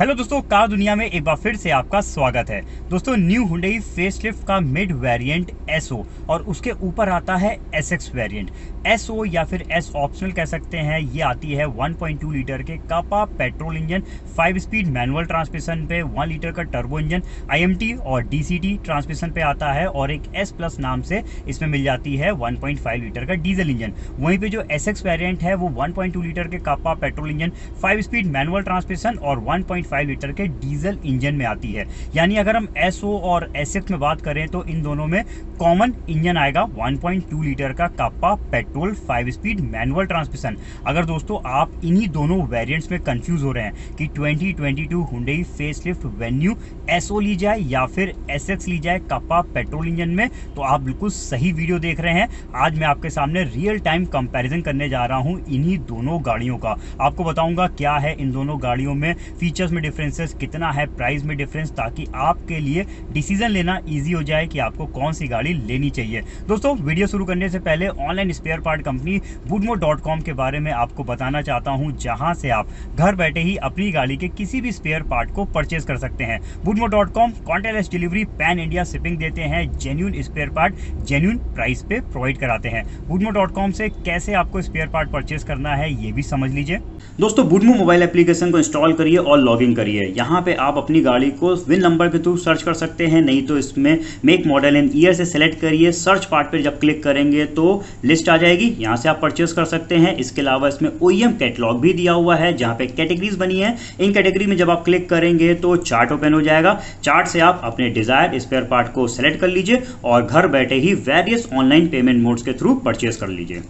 Hello दोस्तों, car दुनिया में एक बार फिर से आपका स्वागत है। दोस्तों, न्यू हुंडई फेसलिफ्ट का मिड वेरिएंट एसओ और उसके ऊपर आता है एसएक्स वेरिएंट। एसओ या फिर एस ऑप्शनल कह सकते हैं। ये आती है 1.2 लीटर के kappa petrol engine, 5 speed manual transmission पे, 1 लीटर का टर्बो इंजन, आईएमटी और डीसीटी ट्रांसमिशन पे आता है और एक एस प्लस नाम से इसमें मिल जाती है 1.5 लीटर का डीजल इंजन। वहीं पे जो एसएक्स वेरिएंट है वो 1.2 लीटर के kappa petrol engine, 5 speed manual transmission और 1.5 लीटर के डीजल इंजन में आती है। यानी अगर हम एसओ और एसएक्स में बात करें तो इन दोनों में कॉमन इंजन आएगा 1.2 लीटर का कापा पेट्रोल 5 स्पीड मैनुअल ट्रांसमिशन। अगर दोस्तों आप इन्हीं दोनों वेरिएंट्स में कंफ्यूज हो रहे हैं कि 2022 हुंडई फेसलिफ्ट वेन्यू एसओ ली जाए या फिर एसएक्स ली जाए कापा पेट्रोल इंजन में, तो आप बिल्कुल सही वीडियो देख रहे हैं। आज मैं आपके सामने रियल टाइम कंपैरिजन करने जा रहा हूं इन्हीं दोनों गाड़ियों का। आपको बताऊंगा क्या है इन दोनों गाड़ियों में फीचर्स में डिफरेंसेस, कितना है प्राइस में डिफरेंस, ताकि आपके लिए डिसीजन लेना इजी हो जाए कि आपको कौन सी गाड़ी लेनी चाहिए। दोस्तों, वीडियो शुरू करने से पहले online spare part company woodmo.com के बारे में आपको बताना चाहता हूं, जहां से आप घर बैठे ही अपनी गाड़ी के किसी भी स्पेयर पार्ट को परचेज कर सकते हैं। woodmo.com contactless delivery, pan India shipping देते हैं, genuine spare part genuine price पे प्रोवाइड कराते हैं। woodmo.com से कैसे आपको स्पेयर पार्ट परचेज करना है ये भी समझ लीजिए। दोस्तों, woodmo मोबाइल एप्लीकेशन को इंस्टॉल करिए और लॉगिन करिए। यहाँ पे आप अपनी गाड़ी को विन नंबर के थ्रू सर्च कर सकते हैं, नहीं तो इसमें मेक मॉडल एंड ईयर से सेलेक्ट करिए। सर्च पार्ट पे जब क्लिक करेंगे तो लिस्ट आ जाएगी, यहाँ से आप परचेस कर सकते हैं। इसके अलावा इसमें OEM कैटलॉग भी दिया हुआ है, जहाँ पे कैटेगरीज बनी है। इन कैटेगरी में जब आप क्लिक करेंगे तो चार्ट ओपन हो जाएगा। चार्ट से आप अपने डिजायर स्पेयर पार्ट को सेलेक्ट कर लीजिए और घर बैठे ही वेरियस ऑनलाइन पेमेंट मोड्स के थ्रू परचेस कर लीजिए।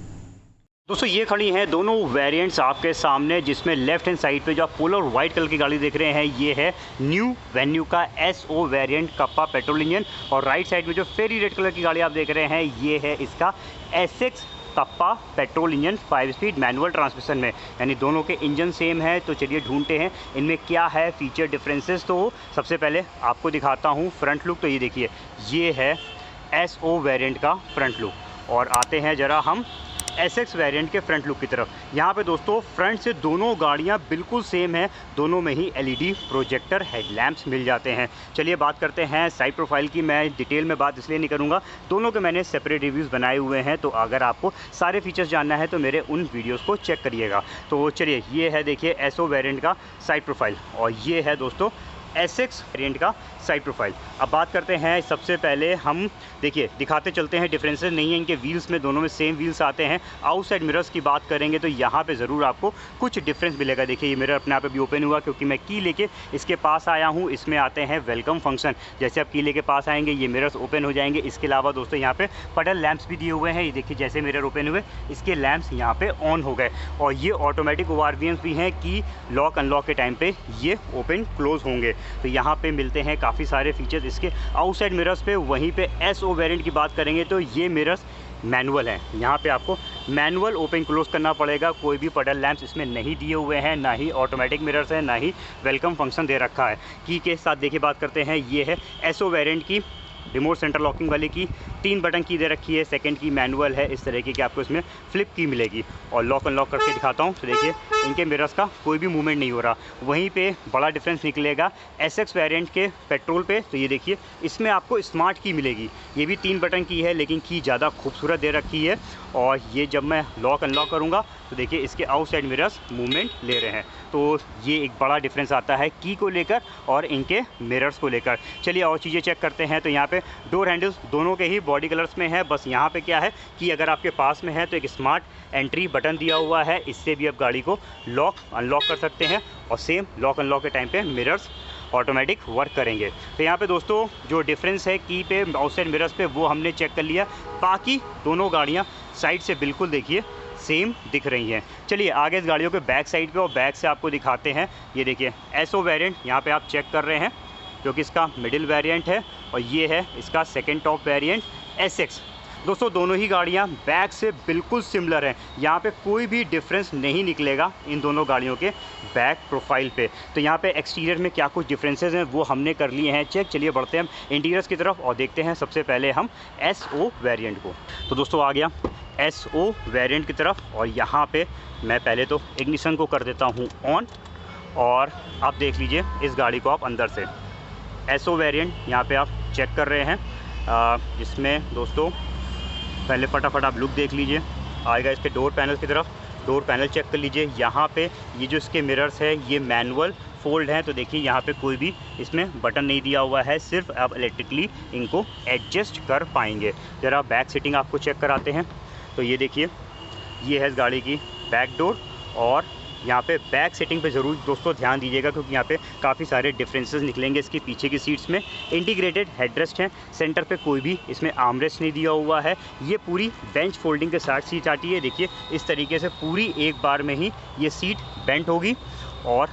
दोस्तों, ये खड़ी हैं दोनों वेरिएंट्स आपके सामने, जिसमें लेफ्ट हैंड साइड पे जो आप पोलर वाइट कलर की गाड़ी देख रहे हैं ये है न्यू वेन्यू का S O variant Kappa petrol engine, और राइट साइड में जो फेरी रेड कलर की गाड़ी आप देख रहे हैं ये है इसका SX kappa petrol engine 5 speed manual transmission में। यानी दोनों के इंजन सेम है। तो चलिए ढूंढते हैं इनमें क्या है फीचर डिफरेंसेस। तो सबसे पहले आपको दिखाता हूँ फ्रंट लुक। तो ये देखिए, ये है एसओ वेरिएंट का फ्रंट लुक। और आते हैं ज़रा हम एसएक्स वेरिएंट के फ्रंट लुक की तरफ। यहाँ पे दोस्तों फ्रंट से दोनों गाड़ियाँ बिल्कुल सेम है। दोनों में ही एलईडी प्रोजेक्टर हेडलैम्प्स मिल जाते हैं। चलिए बात करते हैं साइड प्रोफाइल की। मैं डिटेल में बात इसलिए नहीं करूँगा, दोनों के मैंने सेपरेट रिव्यूज़ बनाए हुए हैं। तो अगर आपको सारे फीचर्स जानना है तो मेरे उन वीडियोज़ को चेक करिएगा। तो चलिए, ये है देखिए एसओ वेरिएंट का साइड प्रोफाइल और ये है दोस्तों एसएक्स वेरिएंट का साइड प्रोफाइल। अब बात करते हैं, सबसे पहले हम देखिए दिखाते चलते हैं डिफरेंसेस नहीं है इनके व्हील्स में, दोनों में सेम व्हील्स आते हैं। आउटसाइड मिरर्स की बात करेंगे तो यहाँ पे ज़रूर आपको कुछ डिफरेंस मिलेगा। देखिए, ये मिरर अपने आप भी ओपन हुआ क्योंकि मैं की लेके इसके पास आया हूँ। इसमें आते हैं वेलकम फंक्शन, जैसे आप की लेके पास आएंगे ये मिरर्स ओपन हो जाएंगे। इसके अलावा दोस्तों यहाँ पे पडल लैंप्स भी दिए हुए हैं। ये देखिए, जैसे मिरर ओपन हुए इसके लैंप्स यहाँ पे ऑन हो गए। और ये ऑटोमेटिक ओआरवीएम्स भी हैं कि लॉक अनलॉक के टाइम पे ये ओपन क्लोज होंगे। तो यहाँ पे मिलते हैं काफ़ी सारे फीचर्स इसके आउटसाइड मिरर्स पे। वहीं पे एसओ वेरिएंट की बात करेंगे तो ये मिरर्स मैनुअल हैं। यहाँ पे आपको मैनुअल ओपन क्लोज करना पड़ेगा। कोई भी पडल लैंप्स इसमें नहीं दिए हुए हैं, ना ही ऑटोमेटिक मिरर्स है, ना ही वेलकम फंक्शन दे रखा है। की के साथ देखिए बात करते हैं, ये है एसओ वेरिएंट की रिमोट सेंटर लॉकिंग वाली की। 3 बटन की दे रखी है, सेकंड की मैनुअल है। इस तरीके की आपको इसमें फ्लिप की मिलेगी। और लॉक अनलॉक करके दिखाता हूँ तो देखिए, इनके मिरर्स का कोई भी मूवमेंट नहीं हो रहा। वहीं पे बड़ा डिफरेंस निकलेगा एसएक्स वेरिएंट के पेट्रोल पे। तो ये देखिए, इसमें आपको स्मार्ट की मिलेगी। ये भी 3 बटन की है, लेकिन की ज़्यादा खूबसूरत दे रखी है। और ये जब मैं लॉक अनलॉक करूँगा तो देखिए इसके आउटसाइड मिरर्स मूवमेंट ले रहे हैं। तो ये एक बड़ा डिफरेंस आता है की को लेकर और इनके मिरर्स को लेकर। चलिए और चीज़ें चेक करते हैं। तो यहाँ पे डोर हैंडल्स दोनों के ही बॉडी कलर्स में है। बस यहाँ पे क्या है कि अगर आपके पास में है तो एक स्मार्ट एंट्री बटन दिया हुआ है, इससे भी आप गाड़ी को लॉक अनलॉक कर सकते हैं। और सेम लॉक अनलॉक के टाइम पे मिरर्स ऑटोमेटिक वर्क करेंगे। तो यहाँ पे दोस्तों जो डिफरेंस है की पे आउटसाइड मिरर्स पे वो हमने चेक कर लिया। बाकी दोनों गाड़ियाँ साइड से बिल्कुल देखिए सेम दिख रही हैं। चलिए आगे इस गाड़ियों के बैक साइड पे और बैक से आपको दिखाते हैं। ये देखिए एसओ वेरिएंट यहाँ पे आप चेक कर रहे हैं, जो कि इसका मिडिल वेरिएंट है। और ये है इसका सेकेंड टॉप वेरिएंट एसएक्स। दोस्तों दोनों ही गाड़ियाँ बैक से बिल्कुल सिमिलर हैं। यहाँ पे कोई भी डिफरेंस नहीं निकलेगा इन दोनों गाड़ियों के बैक प्रोफाइल पे। तो यहाँ पे एक्सटीरियर में क्या कुछ डिफरेंसेस हैं वो हमने कर लिए हैं चेक। चलिए बढ़ते हैं हम इंटीरियर्स की तरफ और देखते हैं सबसे पहले हम एसओ वेरिएंट को। तो दोस्तों आ गया एसओ वेरिएंट की तरफ और यहाँ पे मैं पहले तो इग्निशन को कर देता हूँ ऑन और आप देख लीजिए इस गाड़ी को आप अंदर से एसओ वेरिएंट यहाँ पे आप चेक कर रहे हैं, जिसमें दोस्तों पहले फटाफट आप लुक देख लीजिए। आएगा इसके डोर पैनल की तरफ, डोर पैनल चेक कर लीजिए। यहाँ पे ये जो इसके मिरर्स है ये मैनुअल फोल्ड हैं, तो देखिए यहाँ पे कोई भी इसमें बटन नहीं दिया हुआ है, सिर्फ आप इलेक्ट्रिकली इनको एडजस्ट कर पाएंगे। ज़रा बैक सीटिंग आपको चेक कराते हैं। तो ये देखिए ये है इस गाड़ी की बैक डोर, और यहाँ पे बैक सीटिंग पे ज़रूर दोस्तों ध्यान दीजिएगा, क्योंकि यहाँ पे काफ़ी सारे डिफरेंसेस निकलेंगे इसके पीछे की सीट्स में। इंटीग्रेटेड हेडरेस्ट हैं, सेंटर पे कोई भी इसमें आर्मरेस्ट नहीं दिया हुआ है। ये पूरी बेंच फोल्डिंग के साथ सीट आती है। देखिए इस तरीके से पूरी एक बार में ही ये सीट बेंट होगी और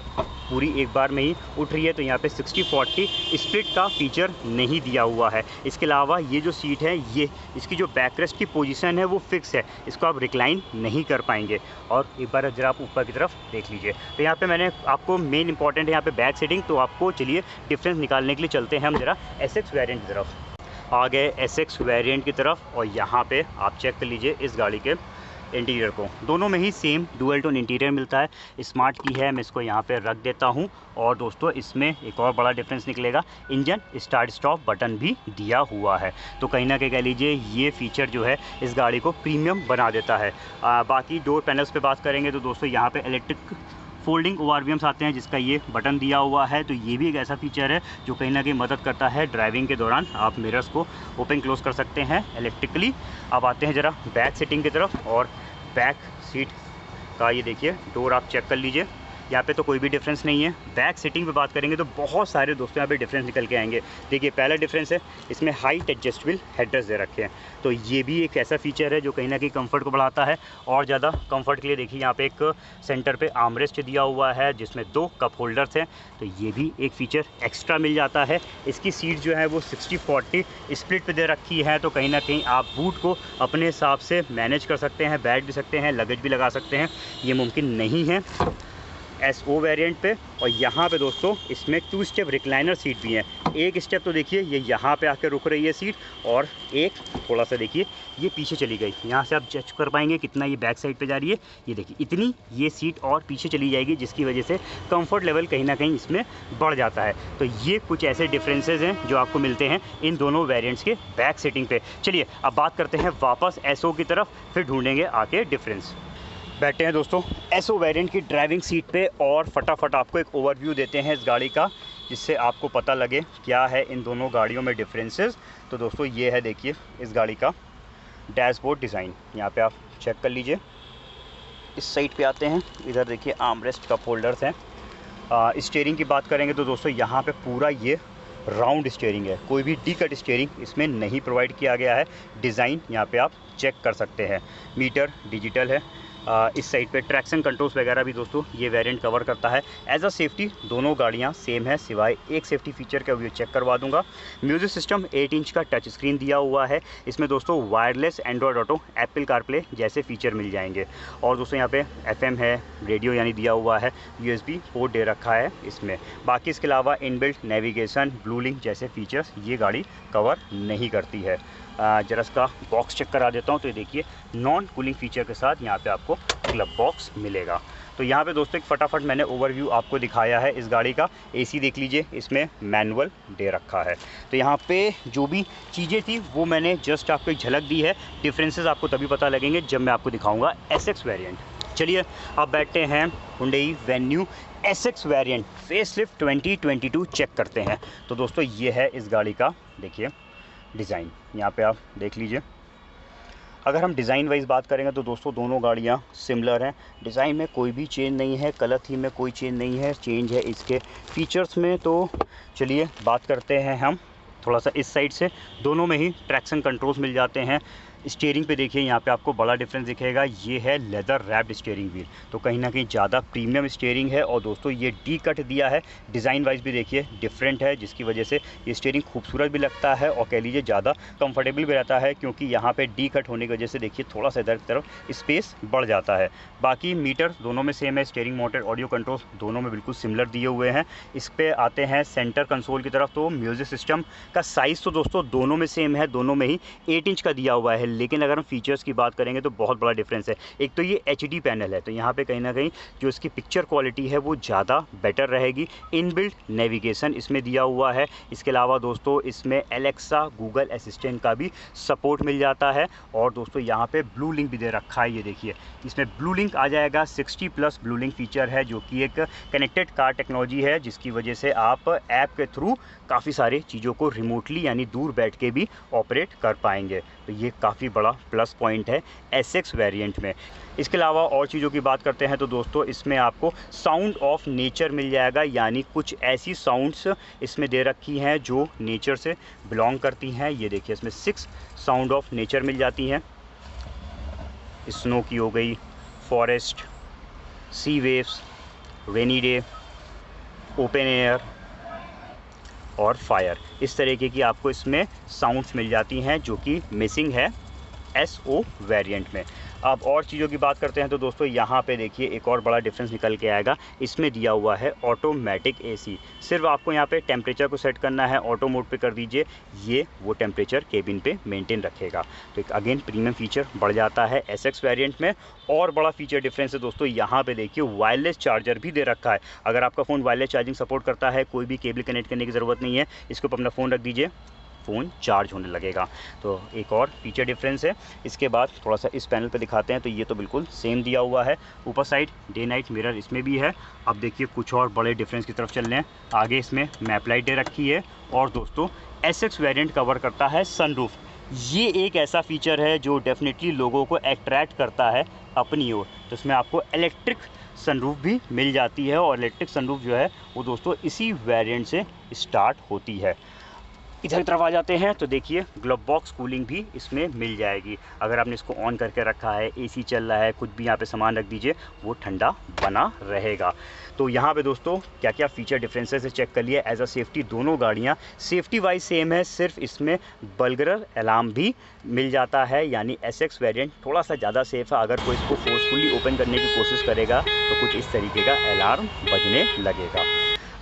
पूरी एक बार में ही उठ रही है। तो यहाँ पे 60-40 स्प्लिट का फीचर नहीं दिया हुआ है। इसके अलावा ये जो सीट है ये इसकी जो बैकरेस्ट की पोजीशन है वो फिक्स है, इसको आप रिक्लाइन नहीं कर पाएंगे। और एक बार जरा आप ऊपर की तरफ देख लीजिए, तो यहाँ पे मैंने आपको मेन इंपॉर्टेंट है यहाँ पे बैक सीटिंग। तो आपको चलिए डिफरेंस निकालने के लिए चलते हैं हम जरा एसएक्स वेरिएंट की तरफ। आ गए एसएक्स वेरिएंट की तरफ, और यहाँ पे आप चेक कर लीजिए इस गाड़ी के इंटीरियर को। दोनों में ही सेम डुअल टोन इंटीरियर मिलता है। स्मार्ट की है, मैं इसको यहाँ पे रख देता हूँ। और दोस्तों इसमें एक और बड़ा डिफरेंस निकलेगा, इंजन स्टार्ट स्टॉप बटन भी दिया हुआ है। तो कहीं ना कहीं कह लीजिए ये फीचर जो है इस गाड़ी को प्रीमियम बना देता है। बाकी डोर पैनल्स पे बात करेंगे तो दोस्तों यहाँ पे इलेक्ट्रिक फोल्डिंग ORVMs आते हैं, जिसका ये बटन दिया हुआ है। तो ये भी एक ऐसा फीचर है जो कहीं ना कहीं मदद करता है ड्राइविंग के दौरान। आप मिरर्स को ओपन क्लोज कर सकते हैं इलेक्ट्रिकली। अब आते हैं ज़रा बैक सीटिंग की तरफ, और बैक सीट का ये देखिए डोर आप चेक कर लीजिए। यहाँ पे तो कोई भी डिफरेंस नहीं है। बैक सीटिंग पे बात करेंगे तो बहुत सारे दोस्तों यहाँ पे डिफरेंस निकल के आएंगे। देखिए पहला डिफरेंस है, इसमें हाइट एडजस्टेबल हेडरेस्ट दे रखे हैं। तो ये भी एक ऐसा फीचर है जो कहीं ना कहीं कंफर्ट को बढ़ाता है। और ज़्यादा कंफर्ट के लिए देखिए यहाँ पे एक सेंटर पे आर्मरेस्ट दिया हुआ है, जिसमें 2 कप होल्डर्स हैं। तो ये भी एक फ़ीचर एक्स्ट्रा मिल जाता है। इसकी सीट जो है वो 60-40 स्प्लिट पे दे रखी है। तो कहीं ना कहीं आप बूट को अपने हिसाब से मैनेज कर सकते हैं, बैठ भी सकते हैं, लगेज भी लगा सकते हैं। ये मुमकिन नहीं है एसओ वेरिएंट पे। और यहाँ पे दोस्तों इसमें 2 स्टेप रिक्लाइनर सीट भी हैं। एक स्टेप तो देखिए ये यहाँ पे आके रुक रही है सीट, और एक थोड़ा सा देखिए ये पीछे चली गई। यहाँ से आप जज कर पाएंगे कितना ये बैक साइड पे जा रही है। ये देखिए इतनी ये सीट और पीछे चली जाएगी, जिसकी वजह से कंफर्ट लेवल कहीं ना कहीं इसमें बढ़ जाता है। तो ये कुछ ऐसे डिफरेंसेस हैं जो आपको मिलते हैं इन दोनों वेरिएंट्स के बैक सीटिंग पे। चलिए अब बात करते हैं वापस एसओ की तरफ, फिर ढूंढेंगे आके डिफरेंस। बैठे हैं दोस्तों एसओ वेरिएंट की ड्राइविंग सीट पे, और फटाफट आपको एक ओवरव्यू देते हैं इस गाड़ी का, जिससे आपको पता लगे क्या है इन दोनों गाड़ियों में डिफरेंसेस। तो दोस्तों ये है देखिए इस गाड़ी का डैशबोर्ड डिज़ाइन, यहाँ पे आप चेक कर लीजिए। इस साइड पे आते हैं, इधर देखिए आर्मरेस्ट कप होल्डर्स हैं। स्टीयरिंग की बात करेंगे तो दोस्तों यहाँ पे पूरा ये राउंड स्टीयरिंग है, कोई भी डी कट स्टीयरिंग इसमें नहीं प्रोवाइड किया गया है। डिज़ाइन यहाँ पे आप चेक कर सकते हैं। मीटर डिजिटल है। इस साइड पे ट्रैक्शन कंट्रोल्स वगैरह भी दोस्तों ये वेरिएंट कवर करता है। एज अ सेफ्टी दोनों गाड़ियाँ सेम है, सिवाय एक सेफ्टी फीचर का वो चेक करवा दूंगा। म्यूज़िक सिस्टम 8 इंच का टच स्क्रीन दिया हुआ है। इसमें दोस्तों wireless Android auto, Apple CarPlay जैसे फीचर मिल जाएंगे। और दोस्तों यहाँ पे FM है, रेडियो यानी दिया हुआ है, USB पोर्ट दे रखा है इसमें। बाकी इसके अलावा इनबिल्ट नेविगेशन, ब्लू लिंक जैसे फीचर्स ये गाड़ी कवर नहीं करती है। जरा इसका बॉक्स चेक करा देता हूँ। तो ये देखिए नॉन कूलिंग फीचर के साथ यहाँ पे आपको क्लब बॉक्स मिलेगा। तो यहाँ पे दोस्तों एक फटाफट मैंने ओवरव्यू आपको दिखाया है इस गाड़ी का। AC देख लीजिए, इसमें मैनुअल दे रखा है। तो यहाँ पे जो भी चीज़ें थी वो मैंने जस्ट आपको एक झलक दी है। डिफरेंसेस आपको तभी पता लगेंगे जब मैं आपको दिखाऊंगा SX वेरिएंट। चलिए अब बैठते हैं Hyundai Venue SX variant facelift 2022 check करते हैं। तो दोस्तों ये है इस गाड़ी का देखिए डिज़ाइन, यहाँ पे आप देख लीजिए। अगर हम डिज़ाइन वाइज बात करेंगे तो दोस्तों दोनों गाड़ियाँ सिमिलर हैं। डिज़ाइन में कोई भी चेंज नहीं है, कलर थीम में कोई चेंज नहीं है। चेंज है इसके फीचर्स में। तो चलिए बात करते हैं हम थोड़ा सा इस साइड से। दोनों में ही ट्रैक्शन कंट्रोल्स मिल जाते हैं। स्टीयरिंग पे देखिए यहाँ पे आपको बड़ा डिफरेंस दिखेगा, ये है लेदर रैप्ड स्टीयरिंग व्हील। तो कहीं ना कहीं ज़्यादा प्रीमियम स्टीयरिंग है। और दोस्तों ये डी कट दिया है, डिज़ाइन वाइज भी देखिए डिफरेंट है, जिसकी वजह से ये स्टीयरिंग खूबसूरत भी लगता है और कह लीजिए ज़्यादा कंफर्टेबल भी रहता है, क्योंकि यहाँ पे डी कट होने की वजह से देखिए थोड़ा सा इधर की तरफ स्पेस बढ़ जाता है। बाकी मीटर दोनों में सेम है, स्टीयरिंग मोटर ऑडियो कंट्रोल दोनों में बिल्कुल सिमिलर दिए हुए हैं। इस पर आते हैं सेंटर कंसोल की तरफ। तो म्यूज़िक सिस्टम का साइज़ तो दोस्तों दोनों में सेम है, दोनों में ही 8 इंच का दिया हुआ है। लेकिन अगर हम फीचर्स की बात करेंगे तो बहुत बड़ा डिफरेंस है। एक तो ये HD पैनल है, तो यहाँ पे कहीं ना कहीं जो इसकी पिक्चर क्वालिटी है वो ज़्यादा बेटर रहेगी। इनबिल्ट नेविगेशन इसमें दिया हुआ है। इसके अलावा दोस्तों इसमें एलेक्सा, गूगल असिस्टेंट का भी सपोर्ट मिल जाता है। और दोस्तों यहाँ पे ब्लू लिंक भी दे रखा है, ये देखिए इसमें ब्लू लिंक आ जाएगा। 60+ ब्लू लिंक फीचर है जो कि एक कनेक्टेड कार टेक्नोलॉजी है, जिसकी वजह से आप ऐप के थ्रू काफ़ी सारी चीज़ों को रिमोटली यानी दूर बैठ के भी ऑपरेट कर पाएंगे। तो ये काफ़ी बड़ा प्लस पॉइंट है SX वेरिएंट में। इसके अलावा और चीज़ों की बात करते हैं तो दोस्तों इसमें आपको साउंड ऑफ नेचर मिल जाएगा, यानी कुछ ऐसी साउंड्स इसमें दे रखी हैं जो नेचर से बिलोंग करती हैं। ये देखिए इसमें 6 साउंड ऑफ नेचर मिल जाती हैं। स्नो की हो गई, forest, sea waves, rainy day, open air और फायर, इस तरीके की आपको इसमें साउंड्स मिल जाती हैं जो कि मिसिंग है SO वेरिएंट में। अब और चीज़ों की बात करते हैं तो दोस्तों यहाँ पे देखिए एक और बड़ा डिफरेंस निकल के आएगा। इसमें दिया हुआ है ऑटोमेटिक AC। सिर्फ आपको यहाँ पे टेम्परेचर को सेट करना है, ऑटो मोड पे कर दीजिए, ये वो टेम्परेचर केबिन पे मेंटेन रखेगा। तो एक अगेन प्रीमियम फीचर बढ़ जाता है SX वेरिएंट में। और बड़ा फीचर डिफरेंस है दोस्तों, यहाँ पे देखिए वायरलेस चार्जर भी दे रखा है। अगर आपका फ़ोन वायरलेस चार्जिंग सपोर्ट करता है, कोई भी केबल कनेक्ट करने की ज़रूरत नहीं है, इसके ऊपर अपना फ़ोन रख दीजिए, फ़ोन चार्ज होने लगेगा। तो एक और फीचर डिफरेंस है। इसके बाद थोड़ा सा इस पैनल पे दिखाते हैं तो ये तो बिल्कुल सेम दिया हुआ है। ऊपर साइड डे नाइट मिरर इसमें भी है। अब देखिए कुछ और बड़े डिफरेंस की तरफ चल रहे हैं। आगे इसमें मैप लाइट दे रखी है। और दोस्तों SX वेरिएंट कवर करता है सनरूफ। ये एक ऐसा फीचर है जो डेफिनेटली लोगों को अट्रैक्ट करता है अपनी ओर। तो इसमें आपको इलेक्ट्रिक सनरूफ भी मिल जाती है, और इलेक्ट्रिक सनरूफ जो है वो दोस्तों इसी वेरिएंट से स्टार्ट होती है। इधर की तरफ आ जाते हैं तो देखिए ग्लव बॉक्स कूलिंग भी इसमें मिल जाएगी। अगर आपने इसको ऑन करके रखा है, AC चल रहा है, कुछ भी यहाँ पे सामान रख दीजिए, वो ठंडा बना रहेगा। तो यहाँ पे दोस्तों क्या क्या फ़ीचर डिफरेंसेस है चेक कर लिए। एज अ सेफ्टी दोनों गाड़ियाँ सेफ्टी वाइज सेम है, सिर्फ इसमें बर्गलर अलार्म भी मिल जाता है, यानी SX वेरिएंट थोड़ा सा ज़्यादा सेफ है। अगर कोई इसको फोर्सफुली ओपन करने की कोशिश करेगा तो कुछ इस तरीके का अलार्म बजने लगेगा।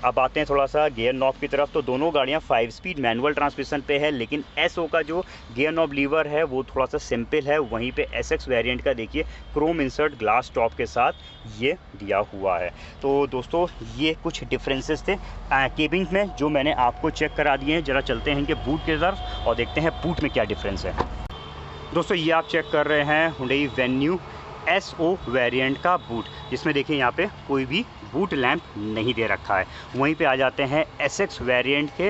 अब आते हैं थोड़ा सा गियर नॉब की तरफ। तो दोनों गाड़ियां 5 स्पीड मैनुअल ट्रांसमिशन पे है, लेकिन SO का जो गियर नॉब लीवर है वो थोड़ा सा सिंपल है। वहीं पे SX वेरिएंट का देखिए क्रोम इंसर्ट ग्लास टॉप के साथ ये दिया हुआ है। तो दोस्तों ये कुछ डिफरेंसेस थे केबिन में जो मैंने आपको चेक करा दिए हैं। ज़रा चलते हैं इनके बूट की तरफ और देखते हैं बूट में क्या डिफरेंस है। दोस्तों ये आप चेक कर रहे हैं हुंडई वेन्यू SO वेरिएंट का बूट, जिसमें देखिए यहाँ पे कोई भी बूट लैंप नहीं दे रखा है। वहीं पे आ जाते हैं SX वेरिएंट के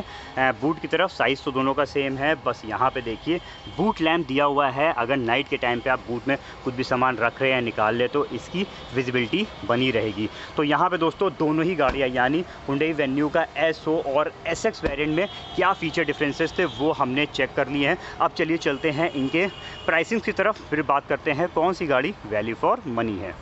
बूट की तरफ। साइज़ तो दोनों का सेम है, बस यहाँ पे देखिए बूट लैंप दिया हुआ है। अगर नाइट के टाइम पे आप बूट में कुछ भी सामान रख रहे हैं, निकाल ले, तो इसकी विजिबिलिटी बनी रहेगी। तो यहाँ पे दोस्तों दोनों ही गाड़ियाँ यानी हुंडई वेन्यू का SO और SX वेरिएंट में क्या फ़ीचर डिफरेंसेस थे वो हमने चेक कर लिए हैं। अब चलिए चलते हैं इनके प्राइसिंग की तरफ, फिर बात करते हैं कौन सी गाड़ी वैल्यू फॉर मनी है।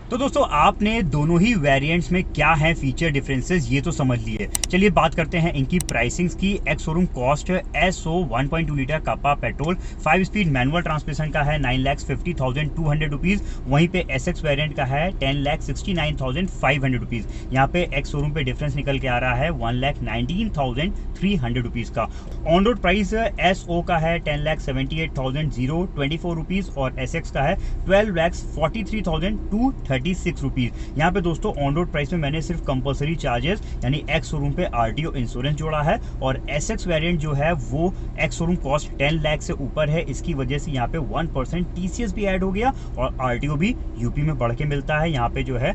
तो दोस्तों आपने दोनों ही वेरिएंट्स में क्या है फीचर डिफरेंसेस ये तो समझ लिए। चलिए बात करते हैं इनकी प्राइसिंग्स की। Ex showroom cost SO 1.2 litre kappa petrol 5 speed manual transmission का है 9,50,200 रुपीज़। वहीं पे SX वेरिएंट का है 10,69,500 रुपीज़। यहाँ पे एक्स शोरूम पे डिफरेंस निकल के आ रहा है 1,19,300 रुपीज़ का। ऑन रोड प्राइस SO का है 10,78,024 रुपीज़ और SX का है 12,43,236 रुपीज़। यहाँ पे दोस्तों ऑन रोड प्राइस में मैंने सिर्फ कंपलसरी चार्जेस यानी एक्स शोरूम पे RTO इंश्योरेंस जोड़ा है, और SX वेरिएंट जो है वो एक्स शोरूम कॉस्ट 10 लाख से ऊपर है। इसकी वजह से यहाँ पे 1% TCS भी ऐड हो गया और RTO भी यूपी में बढ़ के मिलता है। यहाँ पे जो है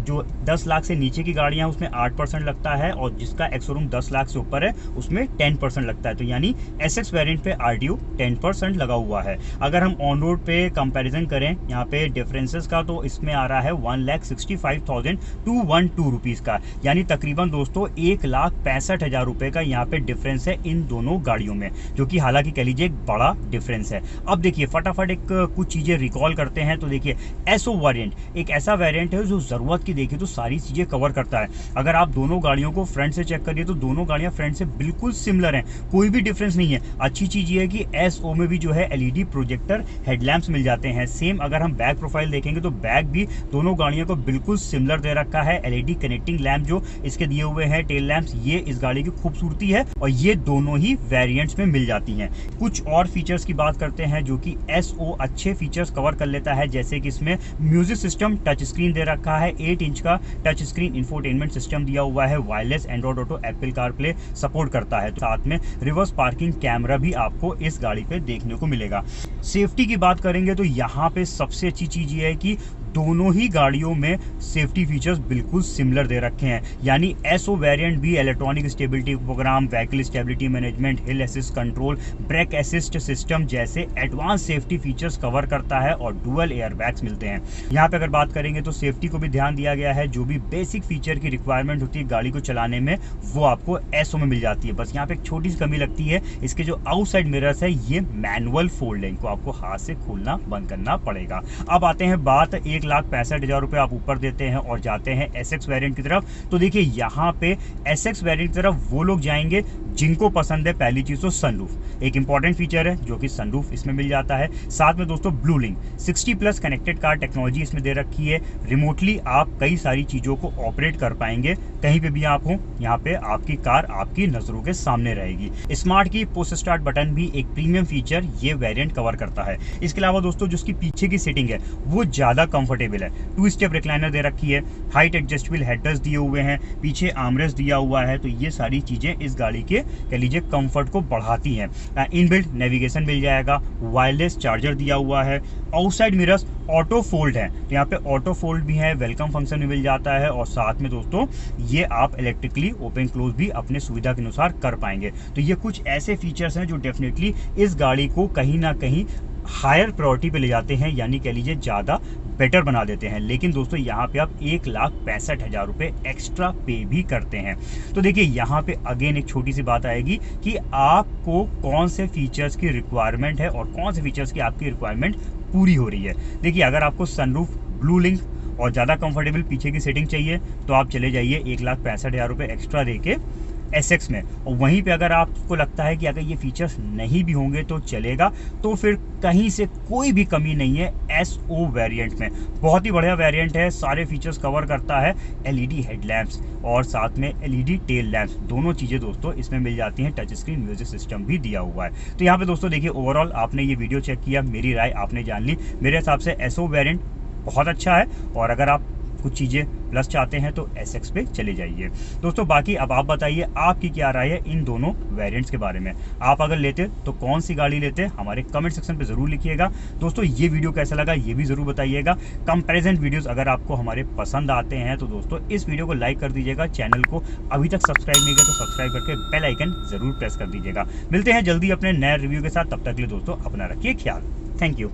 जो 10 लाख से नीचे की गाड़ियाँ उसमें 8% लगता है, और जिसका एक्स शोरूम 10 लाख से ऊपर है उसमें 10% लगता है। तो यानी SX वेरिएंट पे RTO 10% लगा हुआ है। अगर हम ऑन रोड पे कंपैरिजन करें यहाँ पे डिफरेंसेस का, तो इसमें आ रहा है 1,65,212 रुपीज़ का, यानी तकरीबन दोस्तों 1,65,000 रुपये का यहाँ पे डिफरेंस है इन दोनों गाड़ियों में, जो कि हालांकि कह लीजिए एक बड़ा डिफरेंस है। अब देखिए फटाफट एक कुछ चीज़ें रिकॉल करते हैं। तो देखिए SO वेरिएंट एक ऐसा वेरिएंट है जो ज़रूरत की देखिए तो सारी चीज़ें कवर करता है। अगर आप दोनों गाड़ियों को फ्रंट से चेक करिए तो दोनों गाड़ियाँ फ्रंट से बिल्कुल सिमिलर हैं, कोई भी डिफरेंस नहीं है। अच्छी चीज़ ये है कि SO में भी जो है LED प्रोजेक्टर हेडलैम्प्स मिल जाते हैं। सेम अगर हम बैक प्रोफाइल देखेंगे तो बैक भी दोनों गाड़ियों को बिल्कुल सिमिलर दे रखा है। एलईडी कनेक्टिंग लैंप जो इसके दिए हुए हैं, टेल लैंप्स, ये इस गाड़ी की खूबसूरती है और ये दोनों ही वेरिएंट्स में मिल जाती हैं। कुछ और फीचर्स की बात करते हैं जो कि एसओ अच्छे फीचर्स कवर कर लेता है, जैसे कि इसमें म्यूजिक सिस्टम टच स्क्रीन दे रखा है, 8 इंच का टच स्क्रीन इंफोटेनमेंट सिस्टम दिया हुआ है, wireless Android auto, Apple CarPlay support करता है, तो साथ में रिवर्स पार्किंग कैमरा भी आपको इस गाड़ी पे देखने को मिलेगा। सेफ्टी की बात करेंगे तो यहाँ पे सबसे अच्छी चीज ये है कि दोनों ही गाड़ियों में सेफ्टी फीचर्स बिल्कुल सिमिलर दे रखे हैं, यानी एसओ वेरिएंट भी electronic stability program, vehicle stability management, hill assist control, brake assist system जैसे एडवांस सेफ्टी फीचर्स कवर करता है और डुअल एयरबैग्स मिलते हैं। यहाँ पे अगर बात करेंगे तो सेफ्टी को भी ध्यान दिया गया है, जो भी बेसिक फीचर की रिक्वायरमेंट होती है गाड़ी को चलाने में वो आपको एसओ में मिल जाती है। बस यहाँ पे एक छोटी सी कमी लगती है, इसके जो आउटसाइड मिरर्स है ये मैनुअल फोल्ड है, इनको आपको हाथ से खोलना बंद करना पड़ेगा। अब आते हैं बात 1,65,000 रुपये आप ऊपर देते हैं और जाते हैं एसएक्स वेरिएंट की तरफ, तो देखिए यहाँ पे एसएक्स वेरिएंट की तरफ वो लोग जाएंगे जिनको पसंद है पहली चीज तो सनरूफ, एक इंपॉर्टेंट फीचर है जो कि सनरूफ इसमें मिल जाता है। साथ में दोस्तों blue link 60+ connected car technology इसमें दे रखी है, रिमोटली आप कई सारी चीजों को ऑपरेट कर पाएंगे, कहीं पे भी आप हो यहाँ पे आपकी कार आपकी नजरों के सामने रहेगी। स्मार्ट की पुश स्टार्ट बटन भी एक प्रीमियम फीचर ये वेरिएंट कवर करता है। इसके अलावा दोस्तों जो उसकी पीछे की सीटिंग है वो ज्यादा कंफर्टेबल है, 2 स्टेप रिक्लाइनर दे रखी है, हाइट एडजस्टेबल हेडरेस्ट दिए हुए हैं, पीछे आर्मरेस्ट दिया हुआ है, तो ये सारी चीजें इस गाड़ी के कह लीजिए कंफर्ट को बढ़ाती हैं। इनबिल्ट नेविगेशन मिल जाएगा, वायरलेस चार्जर दिया हुआ है, आउटसाइड मिरर्स ऑटो फोल्ड है, तो यहाँ पे ऑटो फोल्ड भी है, वेलकम फंक्शन भी मिल जाता है और साथ में दोस्तों ये आप इलेक्ट्रिकली ओपन क्लोज भी अपने सुविधा के अनुसार कर पाएंगे। तो ये कुछ ऐसे फीचर्स हैं जो डेफिनेटली इस गाड़ी को कहीं ना कहीं हायर प्रायोरिटी पे ले जाते हैं, यानी कह लीजिए ज़्यादा बेटर बना देते हैं। लेकिन दोस्तों यहाँ पे आप 1,65,000 रुपये एक्स्ट्रा पे भी करते हैं। तो देखिए यहाँ पे अगेन एक छोटी सी बात आएगी कि आपको कौन से फीचर्स की रिक्वायरमेंट है और कौन से फीचर्स की आपकी रिक्वायरमेंट पूरी हो रही है। देखिए अगर आपको सनरूफ, ब्लू लिंक और ज़्यादा कंफर्टेबल पीछे की सीटिंग चाहिए तो आप चले जाइए 1,65,000 रुपये एक्स्ट्रा दे के एसएक्स में, और वहीं पे अगर आपको लगता है कि अगर ये फीचर्स नहीं भी होंगे तो चलेगा, तो फिर कहीं से कोई भी कमी नहीं है एसओ वेरिएंट में। बहुत ही बढ़िया वेरिएंट है, सारे फीचर्स कवर करता है, एलईडी हेडलैम्प्स और साथ में एलईडी टेल लैंप्स, दोनों चीज़ें दोस्तों इसमें मिल जाती हैं, टच स्क्रीन म्यूजिक सिस्टम भी दिया हुआ है। तो यहाँ पे दोस्तों देखिए ओवरऑल आपने ये वीडियो चेक किया, मेरी राय आपने जान ली। मेरे हिसाब से एसओ वेरिएंट बहुत अच्छा है और अगर आप कुछ चीज़ें प्लस चाहते हैं तो एसएक्स पे चले जाइए। दोस्तों बाकी अब आप बताइए आपकी क्या राय है इन दोनों वेरिएंट्स के बारे में, आप अगर लेते तो कौन सी गाड़ी लेते, हमारे कमेंट सेक्शन पे ज़रूर लिखिएगा। दोस्तों ये वीडियो कैसा लगा ये भी ज़रूर बताइएगा। कंपैरिजन वीडियोस अगर आपको हमारे पसंद आते हैं तो दोस्तों इस वीडियो को लाइक कर दीजिएगा, चैनल को अभी तक सब्सक्राइब नहीं किया तो सब्सक्राइब करके बेल आइकन ज़रूर प्रेस कर दीजिएगा। मिलते हैं जल्दी अपने नए रिव्यू के साथ, तब तक के लिए दोस्तों अपना रखिए ख्याल। Thank you.